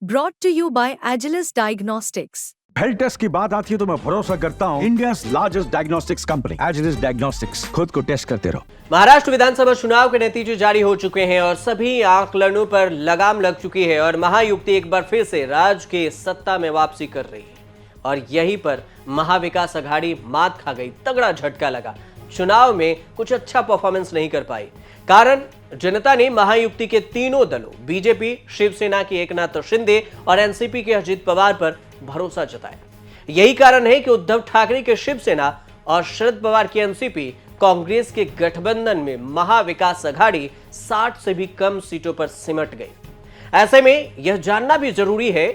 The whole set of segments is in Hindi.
Brought to you by Agilus Diagnostics. Health test की बात आती है तो मैं भरोसा करता हूँ India's largest diagnostics company Agilus diagnostics. खुद को टेस्ट करते रहो। महाराष्ट्र विधानसभा चुनाव के नतीजे जारी हो चुके हैं और सभी आंकलनों पर लगाम लग चुकी है और महायुति एक बार फिर से राज्य के सत्ता में वापसी कर रही है और यहीं पर महाविकास अघाड़ी मात खा गई, तगड़ा झटका लगा। चुनाव में कुछ अच्छा परफॉर्मेंस नहीं कर पाई, कारण जनता ने महायुति के तीनों दलों बीजेपी, शिवसेना के एकनाथ शिंदे और एनसीपी के अजित पवार पर भरोसा जताया। यही कारण है कि उद्धव ठाकरे के शिवसेना और शरद पवार की एनसीपी कांग्रेस के गठबंधन में महाविकास अघाड़ी 60 से भी कम सीटों पर सिमट गई। ऐसे में यह जानना भी जरूरी है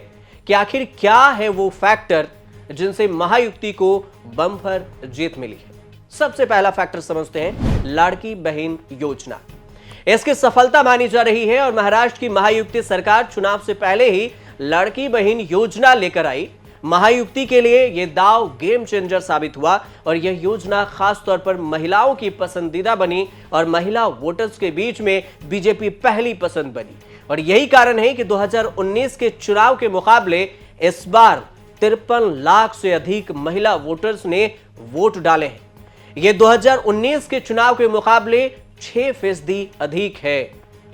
कि आखिर क्या है वो फैक्टर जिनसे महायुति को बम्पर जीत मिली है। सबसे पहला फैक्टर समझते हैं लाड़की बहन योजना। इसकी सफलता मानी जा रही है और महाराष्ट्र की महायुति सरकार चुनाव से पहले ही लड़की बहन योजना लेकर आई। महायुति के लिए यह दाव गेम चेंजर साबित हुआ और यह योजना खास तौर पर महिलाओं की पसंदीदा बनी और महिला वोटर्स के बीच में बीजेपी पहली पसंद बनी। और यही कारण है कि 2019 के चुनाव के मुकाबले इस बार 53 लाख से अधिक महिला वोटर्स ने वोट डाले हैं। यह 2019 के चुनाव के मुकाबले 6% अधिक है।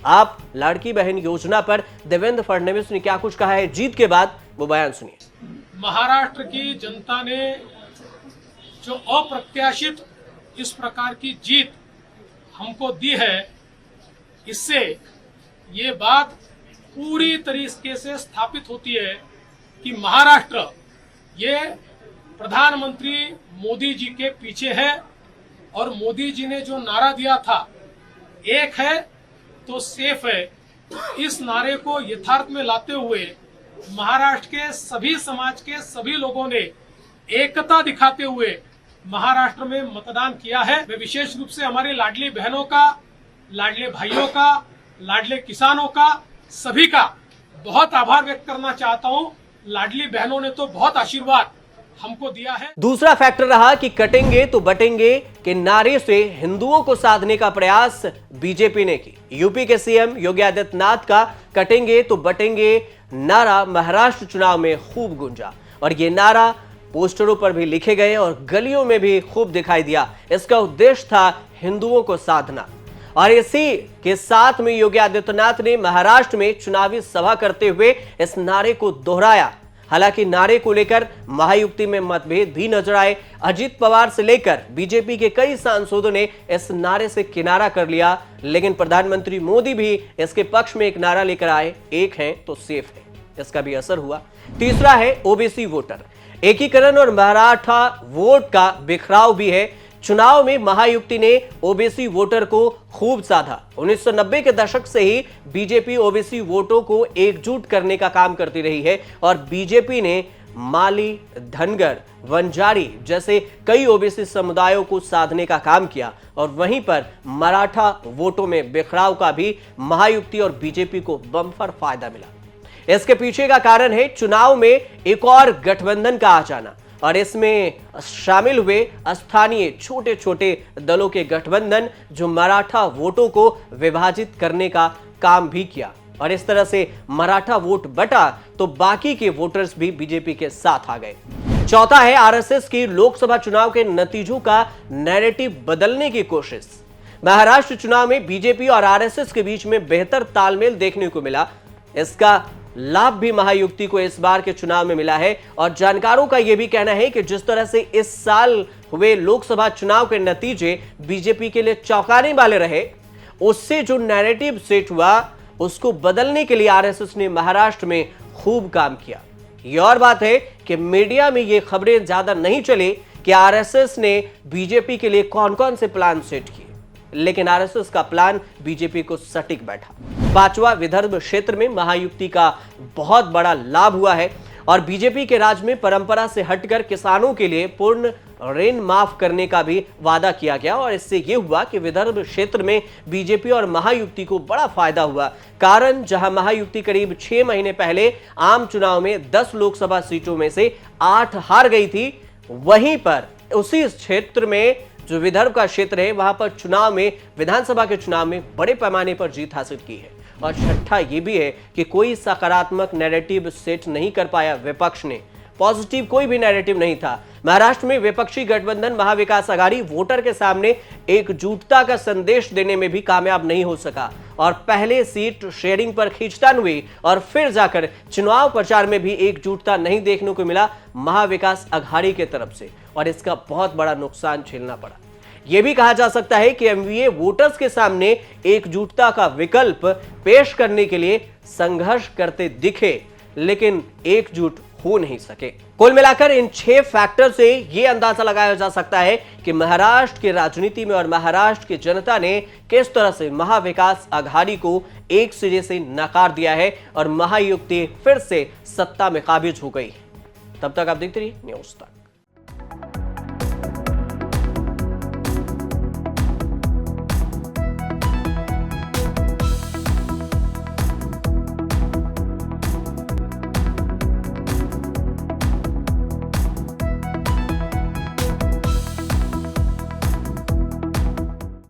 आप लाड़की बहन योजना पर देवेंद्र फडणवीस ने क्या कुछ कहा है, जीत के बाद वो बयान सुनिए। महाराष्ट्र की जनता ने जो अप्रत्याशित इस प्रकार की जीत हमको दी है, इससे ये बात पूरी तरीके से स्थापित होती है कि महाराष्ट्र ये प्रधानमंत्री मोदी जी के पीछे है और मोदी जी ने जो नारा दिया था, एक है तो सेफ है, इस नारे को यथार्थ में लाते हुए महाराष्ट्र के सभी समाज के सभी लोगों ने एकता दिखाते हुए महाराष्ट्र में मतदान किया है। मैं विशेष रूप से हमारे लाडली बहनों का, लाडले भाइयों का, लाडले किसानों का, सभी का बहुत आभार व्यक्त करना चाहता हूं। लाडली बहनों ने तो बहुत आशीर्वाद हमको दिया है। दूसरा फैक्टर रहा कि कटेंगे तो बटेंगे के नारे से हिंदुओं को साधने का प्रयास बीजेपी ने की। यूपी के सीएम योगी आदित्यनाथ का कटेंगे तो बटेंगे नारा महाराष्ट्र चुनाव में खूब गूंजा और ये नारा पोस्टरों पर भी लिखे गए और गलियों में भी खूब दिखाई दिया। इसका उद्देश्य था हिंदुओं को साधना और इसी के साथ में योगी आदित्यनाथ ने महाराष्ट्र में चुनावी सभा करते हुए इस नारे को दोहराया। हालांकि नारे को लेकर महायुति में मतभेद भी नजर आए। अजित पवार से लेकर बीजेपी के कई सांसदों ने इस नारे से किनारा कर लिया, लेकिन प्रधानमंत्री मोदी भी इसके पक्ष में एक नारा लेकर आए, एक है तो सेफ है। इसका भी असर हुआ। तीसरा है ओबीसी वोटर, एकीकरण और मराठा वोट का बिखराव भी है। चुनाव में महायुति ने ओबीसी वोटर को खूब साधा। 1990 के दशक से ही बीजेपी ओबीसी वोटों को एकजुट करने का काम करती रही है और बीजेपी ने माली, धनगर, वंजारी जैसे कई ओबीसी समुदायों को साधने का काम किया और वहीं पर मराठा वोटों में बिखराव का भी महायुति और बीजेपी को बम्पर फायदा मिला। इसके पीछे का कारण है चुनाव में एक और गठबंधन का आ जाना और इसमें शामिल हुए स्थानीय छोटे छोटे दलों के गठबंधन जो मराठा वोटों को विभाजित करने का काम भी किया और इस तरह से मराठा वोट बटा तो बाकी के वोटर्स भी बीजेपी के साथ आ गए। चौथा है आरएसएस की लोकसभा चुनाव के नतीजों का नैरेटिव बदलने की कोशिश। महाराष्ट्र चुनाव में बीजेपी और आरएसएस के बीच में बेहतर तालमेल देखने को मिला। इसका लाभ भी महायुति को इस बार के चुनाव में मिला है और जानकारों का यह भी कहना है कि जिस तरह से इस साल हुए लोकसभा चुनाव के नतीजे बीजेपी के लिए चौंकाने वाले रहे, उससे जो नैरेटिव सेट हुआ उसको बदलने के लिए आरएसएस ने महाराष्ट्र में खूब काम किया। यह और बात है कि मीडिया में ये खबरें ज्यादा नहीं चली कि आरएसएस ने बीजेपी के लिए कौन कौन से प्लान सेट किए, लेकिन आरएसएस का प्लान बीजेपी को सटीक बैठा। पांचवा विदर्भ क्षेत्र में महायुति का बहुत बड़ा लाभ हुआ है और बीजेपी के राज में परंपरा से हटकर किसानों के लिए पूर्ण ऋण माफ करने का भी वादा किया गया और इससे यह हुआ कि विदर्भ क्षेत्र में बीजेपी और महायुति को बड़ा फायदा हुआ। कारण जहां महायुति करीब 6 महीने पहले आम चुनाव में 10 लोकसभा सीटों में से 8 हार गई थी, वहीं पर उसी क्षेत्र में जो विदर्भ का क्षेत्र है वहां पर चुनाव में, विधानसभा के चुनाव में बड़े पैमाने पर जीत हासिल की है और छठा ये भी है कि कोई सकारात्मक नैरेटिव सेट नहीं कर पाया विपक्ष ने। पॉजिटिव कोई भी नैरेटिव नहीं था। महाराष्ट्र में विपक्षी गठबंधन महाविकास आघाड़ी वोटर के सामने एकजुटता का संदेश देने में भी कामयाब नहीं हो सका और पहले सीट शेयरिंग पर खींचतान हुई और फिर जाकर चुनाव प्रचार में भी एकजुटता नहीं देखने को मिला महाविकास आघाड़ी की तरफ से और इसका बहुत बड़ा नुकसान झेलना पड़ा। यह भी कहा जा सकता है कि एमवीए वोटर्स के सामने एकजुटता का विकल्प पेश करने के लिए संघर्ष करते दिखे लेकिन एकजुट हो नहीं सके। कुल मिलाकर इन 6 फैक्टर से यह अंदाजा लगाया जा सकता है कि महाराष्ट्र की राजनीति में और महाराष्ट्र की जनता ने किस तरह से महाविकास आघाड़ी को एक सिरे से नकार दिया है और महायुति फिर से सत्ता में काबिज हो गई। तब तक आप देखते रहिए न्यूज़ तक।